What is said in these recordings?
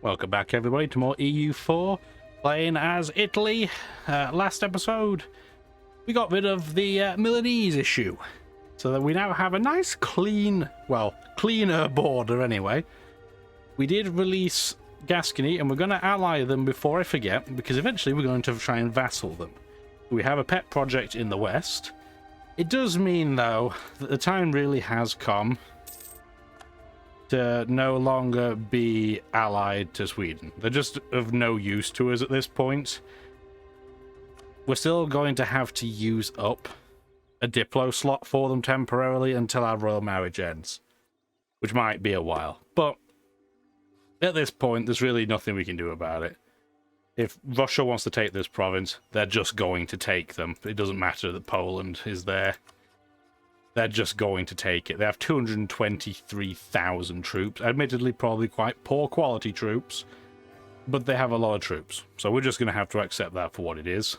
Welcome back, everybody, to more EU4, playing as Italy. Last episode, we got rid of the Milanese issue, so that we now have a nice clean, well, cleaner border anyway. We did release Gascony, and we're going to ally them before I forget, because eventually we're going to try and vassal them. We have a pet project in the west. It does mean, though, that the time really has come to no longer be allied to Sweden. They're just of no use to us at this point. We're still going to have to use up a Diplo slot for them temporarily until our royal marriage ends, which might be a while. But at this point, there's really nothing we can do about it. If Russia wants to take this province, they're just going to take them. It doesn't matter that Poland is there. They're just going to take it. They have 223,000 troops. Admittedly, probably quite poor quality troops, but they have a lot of troops. So we're just going to have to accept that for what it is.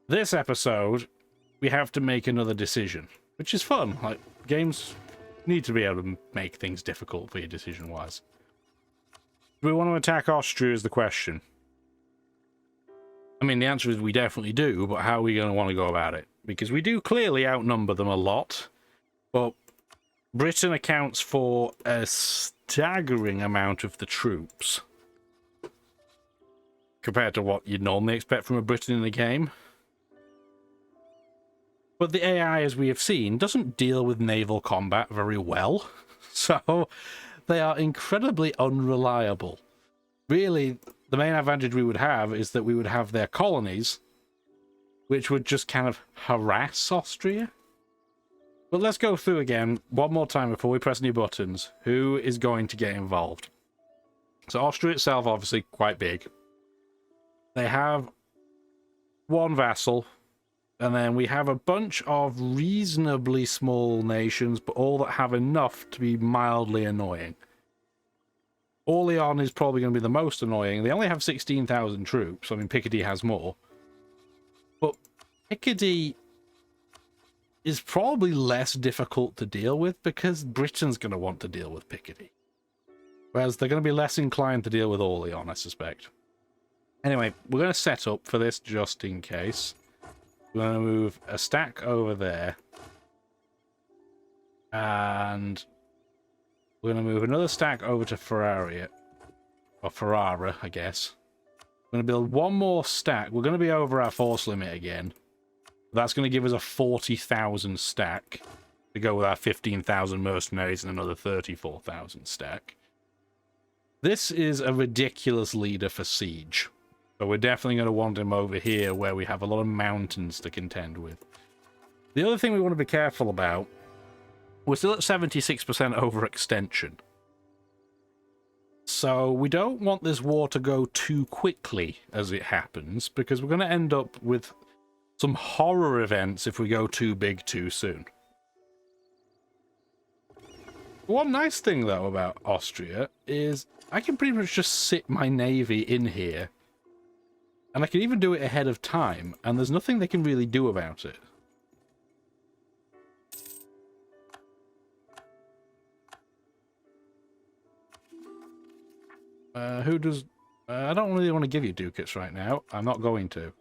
This episode, we have to make another decision, which is fun. Like, games need to be able to make things difficult for you decision-wise. Do we want to attack Austria is the question. I mean, the answer is we definitely do, but how are we going to want to go about it? Because we do clearly outnumber them a lot, but Britain accounts for a staggering amount of the troops compared to what you'd normally expect from a Britain in the game. But the AI, as we have seen, doesn't deal with naval combat very well, so they are incredibly unreliable. Really, the main advantage we would have is that we would have their colonies, which would just kind of harass Austria. But let's go through again one more time before we press any buttons. Who is going to get involved? So Austria itself, obviously, quite big. They have one vassal, and then we have a bunch of reasonably small nations, but all that have enough to be mildly annoying. Orleans is probably going to be the most annoying. They only have 16,000 troops. I mean, Picardy has more. But Picardy is probably less difficult to deal with because Britain's going to want to deal with Picardy. Whereas they're going to be less inclined to deal with Orleans, I suspect. Anyway, we're going to set up for this just in case. We're going to move a stack over there. And we're going to move another stack over to Ferrara, I guess. We're going to build one more stack. We're going to be over our force limit again. That's going to give us a 40,000 stack to go with our 15,000 mercenaries and another 34,000 stack. This is a ridiculous leader for siege. So we're definitely going to want him over here where we have a lot of mountains to contend with. The other thing we want to be careful about, we're still at 76% overextension. So we don't want this war to go too quickly as it happens, because we're going to end up with some horror events if we go too big too soon. One nice thing, though, about Austria is I can pretty much just sit my navy in here, and I can even do it ahead of time, and there's nothing they can really do about it. Who does... I don't really want to give you ducats right now. I'm not going to.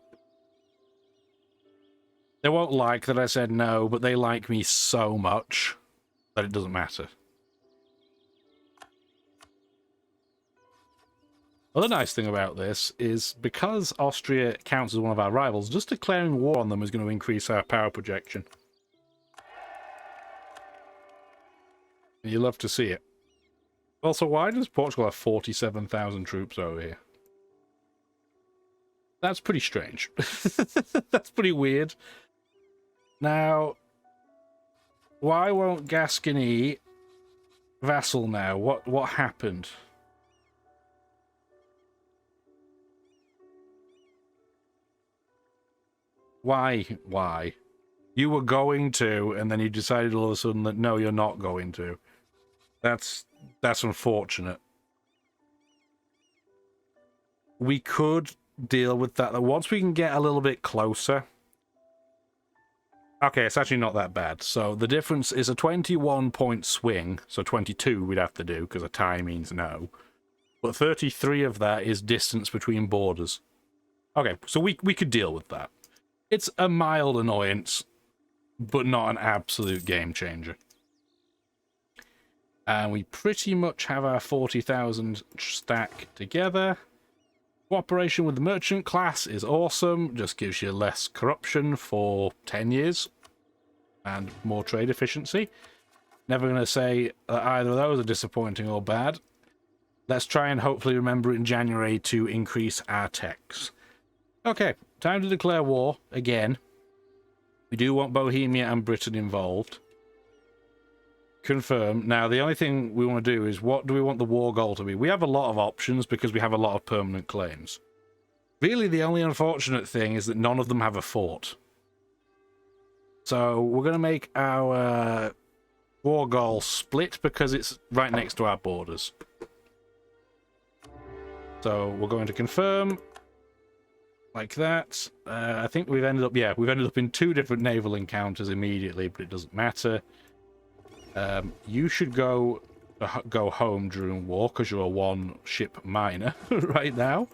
They won't like that I said no, but they like me so much that it doesn't matter. Other nice thing about this is because Austria counts as one of our rivals, just declaring war on them is going to increase our power projection. You love to see it. Also, why does Portugal have 47,000 troops over here? That's pretty strange. That's pretty weird. Now, why won't Gascony vassal now? What happened? Why? You were going to, and then you decided all of a sudden that no, you're not going to. That's unfortunate. We could deal with that. Once we can get a little bit closer. Okay, it's actually not that bad. So the difference is a 21-point swing. So 22 we'd have to do, because a tie means no. but 33 of that is distance between borders. Okay, so we could deal with that. It's a mild annoyance, but not an absolute game changer. And we pretty much have our 40,000 stack together. Cooperation with the merchant class is awesome. Just gives you less corruption for 10 years. And more trade efficiency. Never going to say that either of those are disappointing or bad. Let's try and hopefully remember in January to increase our techs. Okay, time to declare war again. We do want Bohemia and Britain involved. Confirm. Now, the only thing we want to do is, what do we want the war goal to be? We have a lot of options because we have a lot of permanent claims. Really, the only unfortunate thing is that none of them have a fort. So, we're going to make our war goal split because it's right next to our borders. So, we're going to confirm. Like that. I think we've ended up in 2 different naval encounters immediately, but it doesn't matter. You should go home during war because you're a 1-ship minor right now.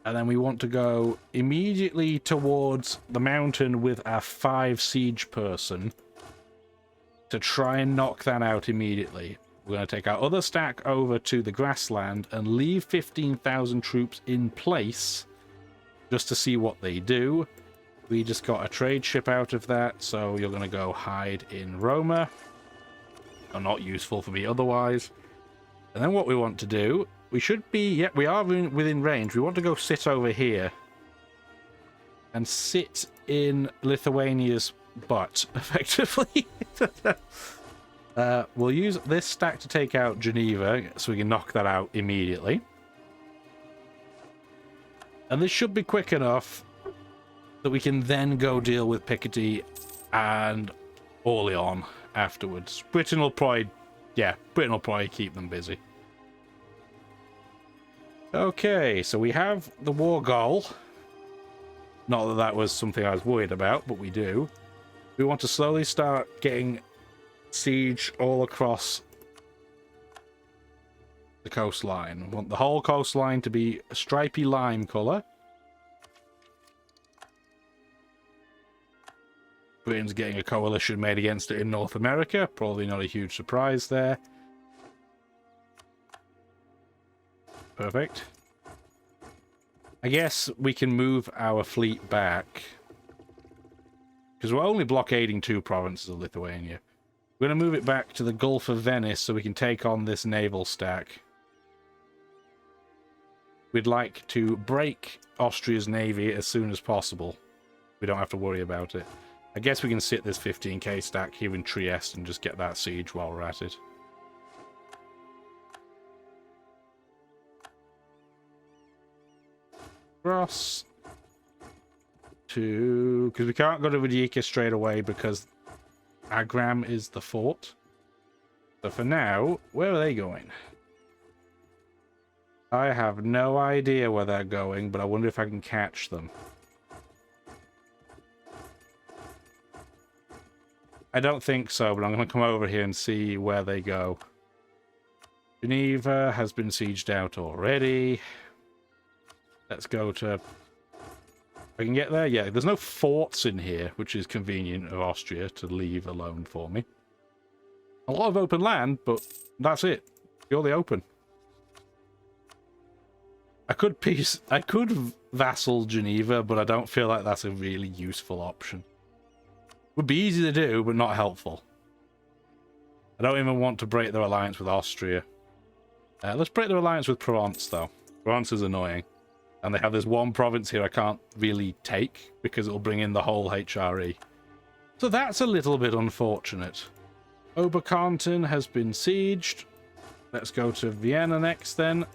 And then we want to go immediately towards the mountain with our 5 siege person to try and knock that out immediately. We're going to take our other stack over to the grassland and leave 15,000 troops in place just to see what they do. We just got a trade ship out of that, so you're going to go hide in Roma. Or not useful for me otherwise. And then what we want to do, we should be, yeah, we are within range. We want to go sit over here and sit in Lithuania's butt, effectively. We'll use this stack to take out Geneva, so we can knock that out immediately. And this should be quick enough that we can then go deal with Picardy and Orleans afterwards. Britain will probably keep them busy. Okay, so we have the war goal. Not that that was something I was worried about, but we do. We want to slowly start getting siege all across the coastline. We want the whole coastline to be a stripy lime colour. Britain's getting a coalition made against it in North America. Probably not a huge surprise there. Perfect. I guess we can move our fleet back, because we're only blockading 2 provinces of Lithuania. We're going to move it back to the Gulf of Venice so we can take on this naval stack. We'd like to break Austria's navy as soon as possible. We don't have to worry about it. I guess we can sit this 15k stack here in Trieste and just get that siege while we're at it. Cross to... because we can't go to Rijeka straight away because Agram is the fort. So for now, where are they going? I have no idea where they're going, but I wonder if I can catch them. I don't think so, but I'm going to come over here and see where they go. Geneva has been sieged out already. Let's go to... I can get there? Yeah, there's no forts in here, which is convenient of Austria to leave alone for me. A lot of open land, but that's it. Purely open. I could vassal Geneva, but I don't feel like that's a really useful option. Would be easy to do, but not helpful. I don't even want to break their alliance with Austria. Let's break their alliance with Provence, though. Provence is annoying. And they have this 1 province here I can't really take, because it'll bring in the whole HRE. So that's a little bit unfortunate. Oberkanton has been sieged. Let's go to Vienna next, then.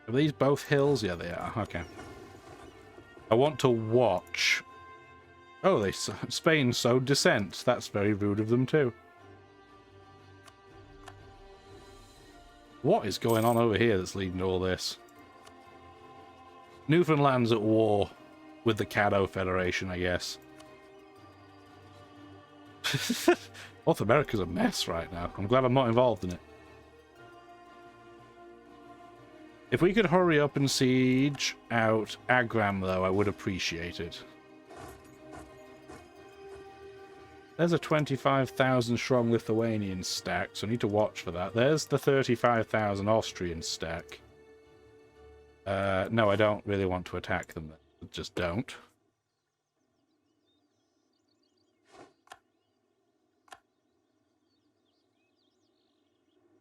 Are these both hills? Yeah, they are. Okay. I want to watch... oh, Spain sowed dissent. That's very rude of them, too. What is going on over here that's leading to all this? Newfoundland's at war with the Caddo Federation, I guess. North America's a mess right now. I'm glad I'm not involved in it. If we could hurry up and siege out Agram, though, I would appreciate it. There's a 25,000 strong Lithuanian stack, so I need to watch for that. There's the 35,000 Austrian stack. No, I don't really want to attack them. Just don't.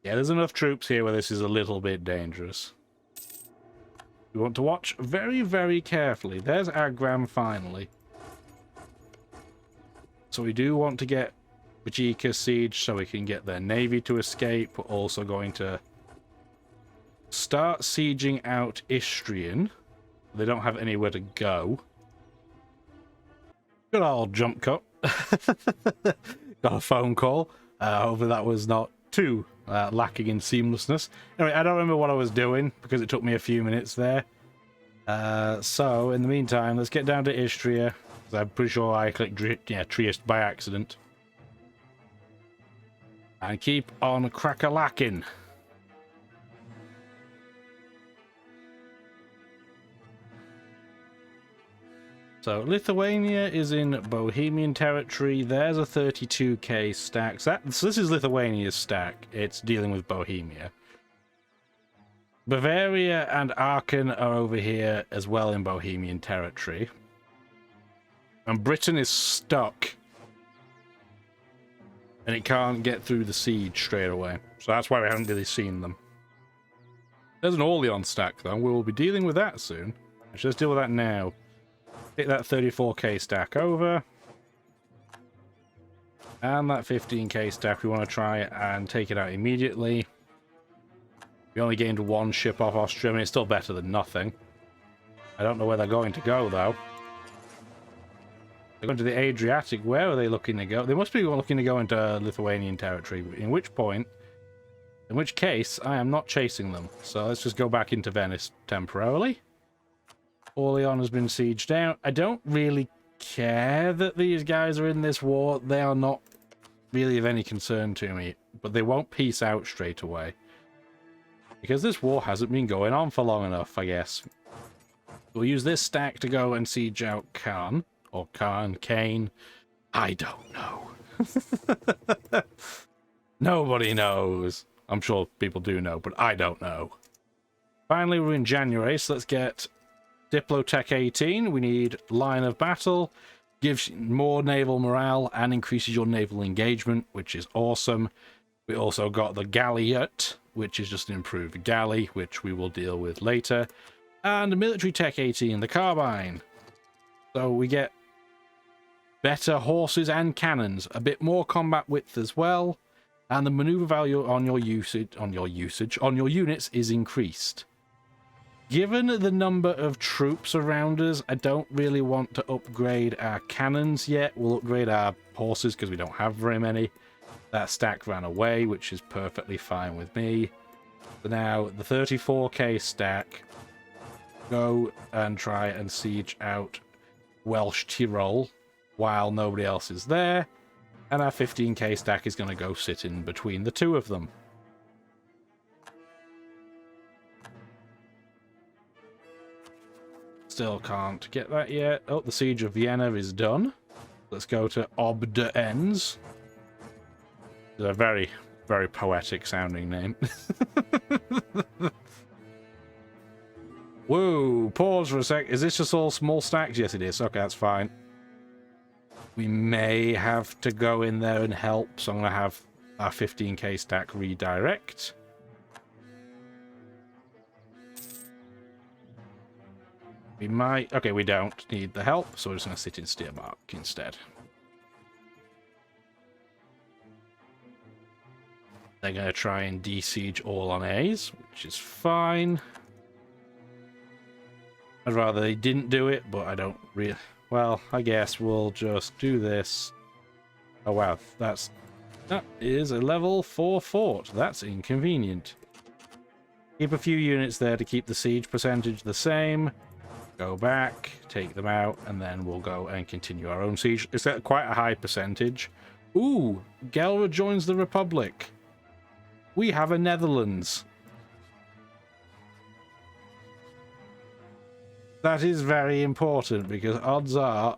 Yeah, there's enough troops here where this is a little bit dangerous. We want to watch very, very carefully. There's Agram finally. So we do want to get Bajika siege so we can get their navy to escape. We're also going to start sieging out Istrian. They don't have anywhere to go. Good old jump cut. Got a phone call. Hopefully that was not too lacking in seamlessness. Anyway, I don't remember what I was doing because it took me a few minutes there. So in the meantime, let's get down to Istria. I'm pretty sure I clicked Trieste by accident. And keep on crack-a-lacking. So Lithuania is in Bohemian territory. There's a 32k stack. So this is Lithuania's stack. It's dealing with Bohemia. Bavaria and Aachen are over here as well in Bohemian territory. And Britain is stuck. And it can't get through the siege straight away. So that's why we haven't really seen them. There's an Orleans stack though. We'll be dealing with that soon. Actually, let's deal with that now. Take that 34k stack over. And that 15k stack, we want to try and take it out immediately. We only gained one ship off Austria. I mean, it's still better than nothing. I don't know where they're going to go, though. They're going to the Adriatic. Where are they looking to go? They must be looking to go into Lithuanian territory, in which case, I am not chasing them. So let's just go back into Venice temporarily. Orleans has been sieged out. I don't really care that these guys are in this war. They are not really of any concern to me, but they won't peace out straight away. Because this war hasn't been going on for long enough, I guess. We'll use this stack to go and siege out Khan. Or Kane. I don't know. Nobody knows. I'm sure people do know, but I don't know. Finally, we're in January, so let's get Diplotech 18. We need line of battle. Gives more naval morale and increases your naval engagement, which is awesome. We also got the Galliot, which is just an improved galley, which we will deal with later. And Military Tech 18, the carbine. So we get better horses and cannons, a bit more combat width as well, and the maneuver value on your units is increased. Given the number of troops around us, I don't really want to upgrade our cannons yet. We'll upgrade our horses because we don't have very many. That stack ran away, which is perfectly fine with me. So now the 34k stack, go and try and siege out Welsh Tyrol while nobody else is there, and our 15k stack is going to go sit in between the two of them. Still can't get that yet. Oh, the siege of Vienna is done. Let's go to Obdenz. It's a very, very poetic sounding name. Whoa, pause for a sec. Is this just all small stacks? Yes, it is. Okay, that's fine. We may have to go in there and help, so I'm going to have our 15k stack redirect. We might... Okay, we don't need the help, so we're just going to sit in Steiermark instead. They're going to try and de-siege all on A's, which is fine. I'd rather they didn't do it, but I don't really... Well, I guess we'll just do this. Oh wow, that is a level 4 fort. That's inconvenient. Keep a few units there to keep the siege percentage the same. Go back, take them out, and then we'll go and continue our own siege. It's at quite a high percentage, Ooh, Gelra joins the Republic. We have a Netherlands. That is very important because odds are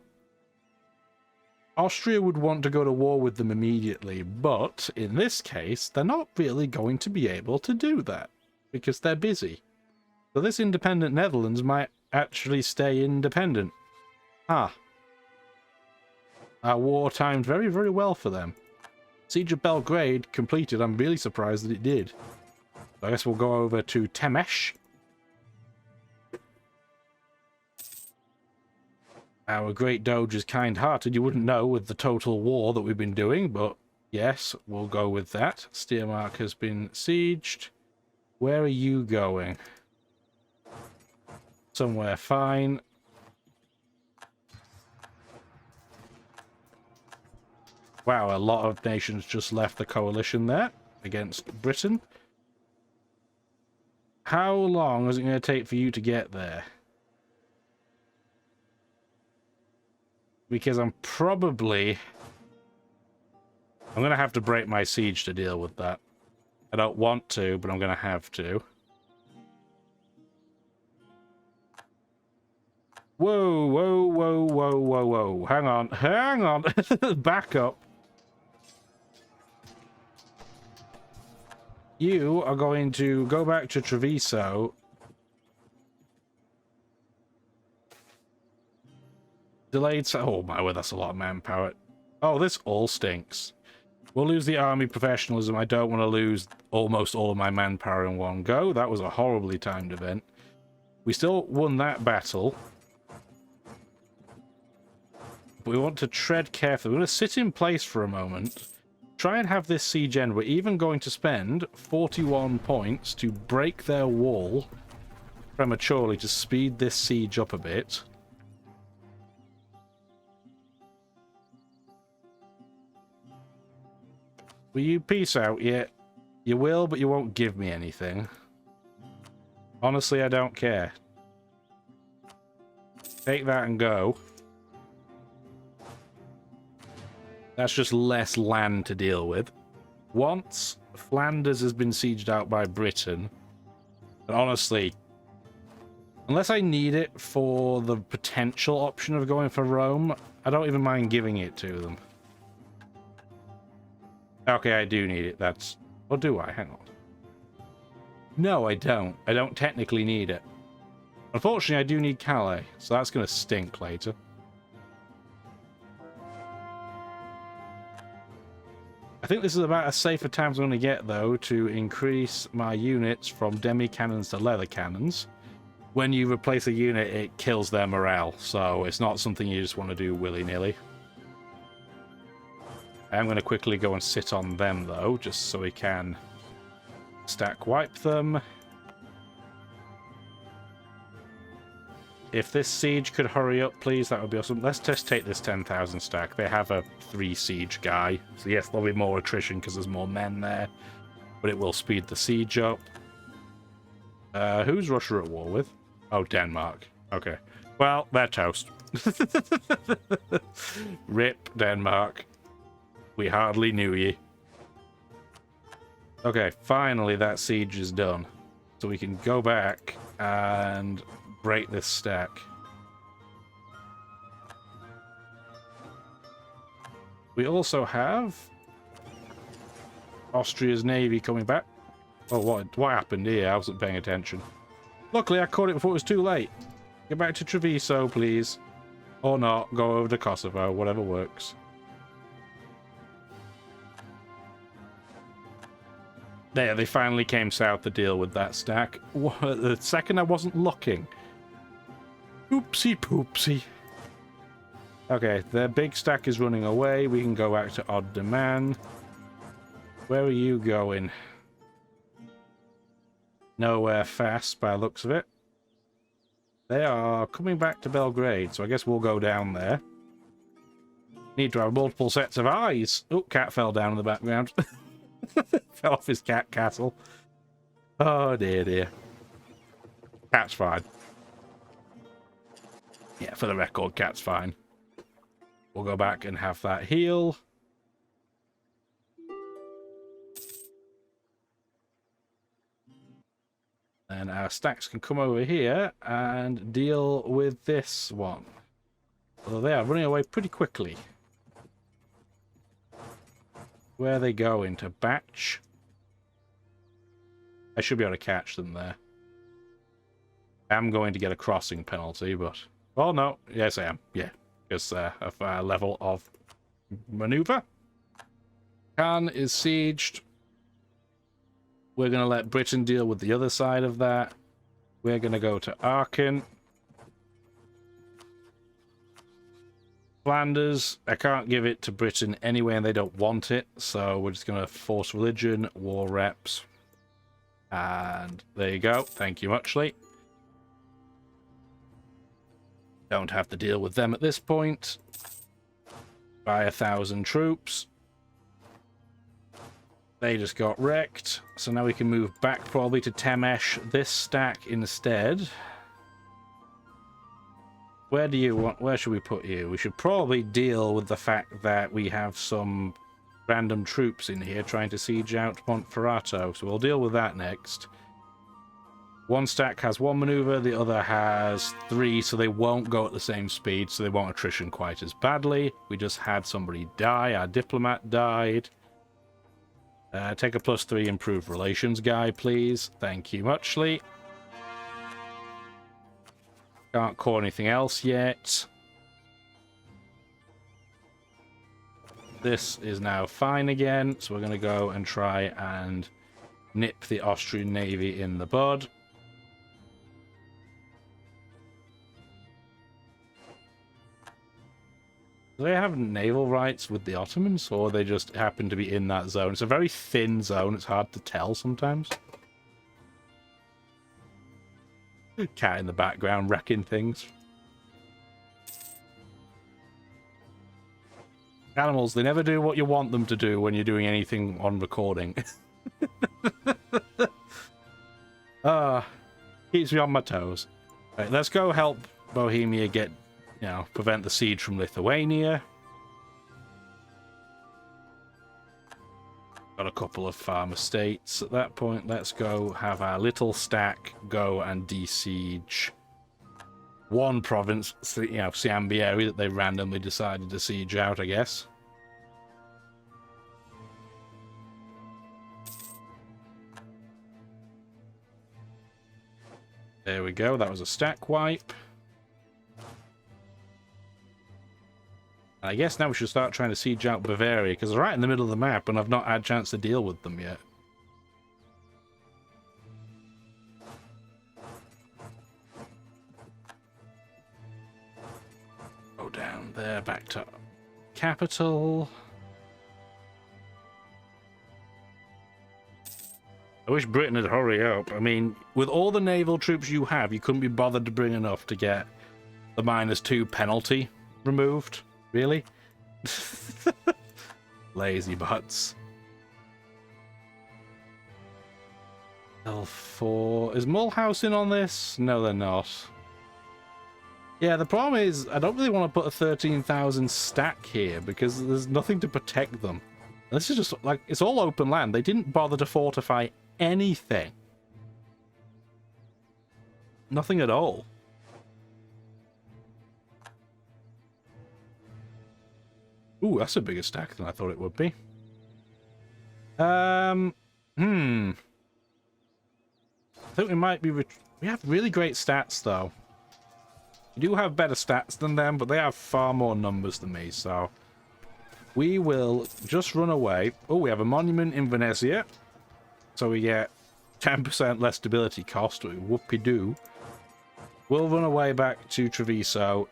Austria would want to go to war with them immediately, but in this case, they're not really going to be able to do that because they're busy. So this independent Netherlands might actually stay independent. Ah. Our war timed very, very well for them. Siege of Belgrade completed. I'm really surprised that it did. So I guess we'll go over to Temesh. Our great doge is kind-hearted. You wouldn't know with the total war that we've been doing, but yes, we'll go with that. Steiermark has been sieged. Where are you going? Somewhere fine. Wow, a lot of nations just left the coalition there against Britain. How long is it going to take for you to get there? Because I'm going to have to break my siege to deal with that. I don't want to, but I'm going to have to. Whoa, whoa, whoa, whoa, whoa, whoa. Hang on, hang on. Back up. You are going to go back to Treviso. Delayed... Oh my word, that's a lot of manpower. Oh, this all stinks. We'll lose the army professionalism. I don't want to lose almost all of my manpower in one go. That was a horribly timed event. We still won that battle. But we want to tread carefully. We're going to sit in place for a moment. Try and have this siege end. We're even going to spend 41 points to break their wall prematurely to speed this siege up a bit. Will you peace out yet? You will, but you won't give me anything. Honestly, I don't care. Take that and go. That's just less land to deal with. Once Flanders has been sieged out by Britain, and honestly, unless I need it for the potential option of going for Rome, I don't even mind giving it to them. Okay, I do need it. That's... Or do I? Hang on. No, I don't. I don't technically need it. Unfortunately, I do need Calais, so that's going to stink later. I think this is about as safe a time as I'm going to get, though, to increase my units from demi cannons to leather cannons. When you replace a unit, it kills their morale, so it's not something you just want to do willy-nilly. I am going to quickly go and sit on them, though, just so we can stack wipe them. If this siege could hurry up, please, that would be awesome. Let's just take this 10,000 stack. They have a 3 siege guy. So yes, there'll be more attrition because there's more men there. But it will speed the siege up. Who's Russia at war with? Oh, Denmark. Okay. Well, they're toast. Rip, Denmark. We hardly knew ye. Okay, finally that siege is done. So we can go back and break this stack. We also have Austria's navy coming back. Oh, what happened here? I wasn't paying attention. Luckily, I caught it before it was too late. Get back to Treviso, please. Or not. Go over to Kosovo. Whatever works. There, they finally came south to deal with that stack. The second I wasn't looking. Oopsie poopsie. Okay, their big stack is running away. We can go back to Odd Demand. Where are you going? Nowhere fast by the looks of it. They are coming back to Belgrade, so I guess we'll go down there. Need to have multiple sets of eyes. Oh, cat fell down in the background. Fell off his cat castle. Oh dear, dear. Cat's fine. Yeah, for the record, cat's fine. We'll go back and have that heal. And our stacks can come over here and deal with this one. Although they are running away pretty quickly. Where are they going? To batch? I should be able to catch them there. I'm going to get a crossing penalty, but... Oh, no. Yes, I am. Yeah. Because of our level of maneuver. Cannes is sieged. We're going to let Britain deal with the other side of that. We're going to go to Aachen. Flanders, I can't give it to Britain anyway, and they don't want it, so we're just going to force religion, war reps. And there you go. Thank you muchly. Don't have to deal with them at this point. By 1,000 troops. They just got wrecked. So now we can move back probably to Temesh. This stack instead. Where do you want? Where should we put you? We should probably deal with the fact that we have some random troops in here trying to siege out Monferrato. So we'll deal with that next. One stack has one maneuver, the other has 3, so they won't go at the same speed, so they won't attrition quite as badly. We just had somebody die. Our diplomat died. Take a +3 improved relations guy, please. Thank you muchly. Can't call anything else yet. This is now fine again, so we're going to go and try and nip the Austrian Navy in the bud. Do they have naval rights with the Ottomans, or they just happen to be in that zone? It's a very thin zone, it's hard to tell sometimes. Cat in the background wrecking things. Animals, they never do what you want them to do when you're doing anything on recording. Keeps me on my toes. Right, let's go help Bohemia get, you know, prevent the siege from Lithuania. Got a couple of farm estates at that point. Let's go have our little stack go and de-siege one province, you know, Siambieri, that they randomly decided to siege out, I guess. There we go, that was a stack wipe. And I guess now we should start trying to siege out Bavaria, because they're right in the middle of the map and I've not had a chance to deal with them yet. Go down there, back to capital. I wish Britain would hurry up. I mean, with all the naval troops you have, you couldn't be bothered to bring enough to get the -2 penalty removed. Really? Lazy butts. L4. Is Mulhouse in on this? No, they're not. Yeah, the problem is, I don't really want to put a 13,000 stack here because there's nothing to protect them. This is just, like, it's all open land. They didn't bother to fortify anything. Nothing at all. Ooh, that's a bigger stack than I thought it would be. I think we might be... We have really great stats, though. We do have better stats than them, but they have far more numbers than me, so... We will just run away. Oh, we have a monument in Venezia. So we get 10% less stability cost. Whoopie-doo. We'll run away back to Treviso.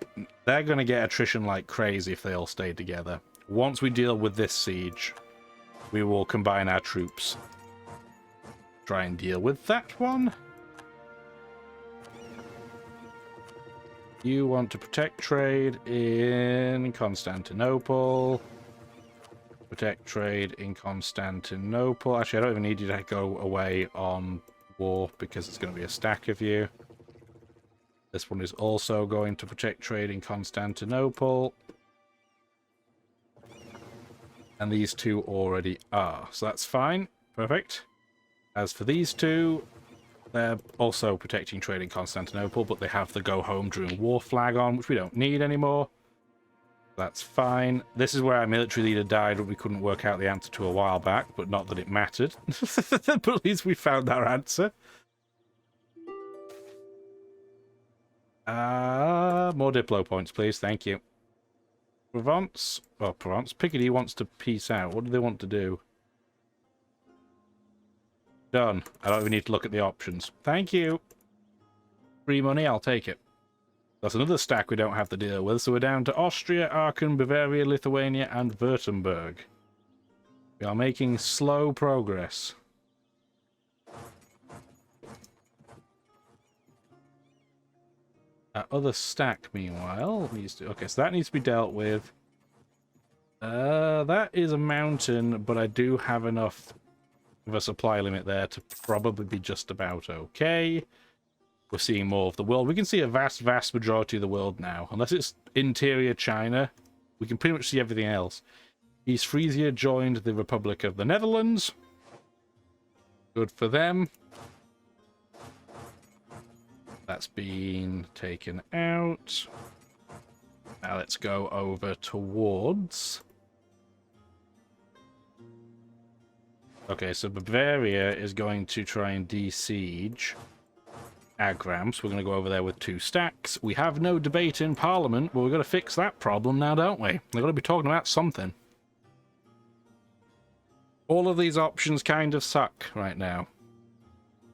They're going to get attrition like crazy if they all stay together. Once we deal with this siege, we will combine our troops. Try and deal with that one. You want to protect trade in Constantinople. Protect trade in Constantinople. Actually, I don't even need you to go away on war because it's going to be a stack of you. This one is also going to protect trade in Constantinople. And these two already are. So that's fine. Perfect. As for these two, They're also protecting trade in Constantinople, but they have the go home during war flag on, which we don't need anymore. That's fine. This is where our military leader died, and we couldn't work out the answer to a while back, but not that it mattered. But at least we found our answer. More Diplo points, please. Thank you. Provence. Well, Provence. Picardy wants to peace out. What do they want to do? Done. I don't even need to look at the options. Thank you. Free money, I'll take it. That's another stack we don't have to deal with, so we're down to Austria, Aachen, Bavaria, Lithuania, and Württemberg. We are making slow progress. That other stack, meanwhile, needs to... Okay, so that needs to be dealt with. That is a mountain, but I do have enough of a supply limit there to probably be just about okay. We're seeing more of the world. We can see a vast, vast majority of the world now. Unless it's interior China, we can pretty much see everything else. East Frisia joined the Republic of the Netherlands. Good for them. That's been taken out. Now let's go over towards... Okay, so Bavaria is going to try and de-siege Agram, so we're going to go over there with 2 stacks. We have no debate in Parliament, but we've got to fix that problem now, don't we? They've got to be talking about something. All of these options kind of suck right now.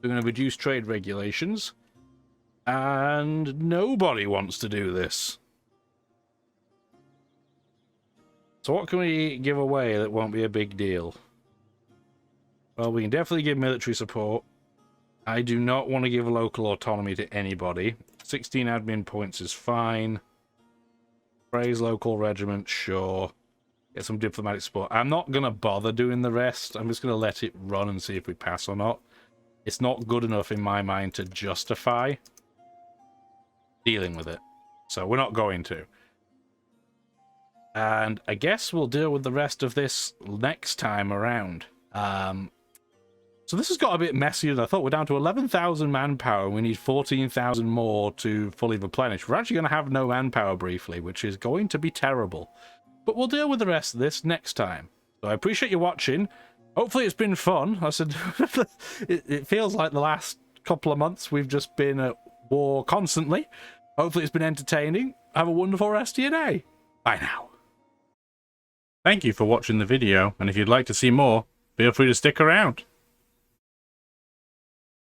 We're going to reduce trade regulations, and nobody wants to do this. So what can we give away that won't be a big deal? Well, we can definitely give military support. I do not want to give local autonomy to anybody. 16 admin points is fine. Praise local regiment, sure. Get some diplomatic support. I'm not going to bother doing the rest. I'm just going to let it run and see if we pass or not. It's not good enough in my mind to justify dealing with it. So we're not going to. And I guess we'll deal with the rest of this next time around. So this has got a bit messier than I thought. We're down to 11,000 manpower. We need 14,000 more to fully replenish. We're actually going to have no manpower briefly, which is going to be terrible. But we'll deal with the rest of this next time. So I appreciate you watching. Hopefully it's been fun. I said it feels like the last couple of months we've just been at war constantly. Hopefully it's been entertaining. Have a wonderful rest of your day. Bye now. Thank you for watching the video, and if you'd like to see more, feel free to stick around.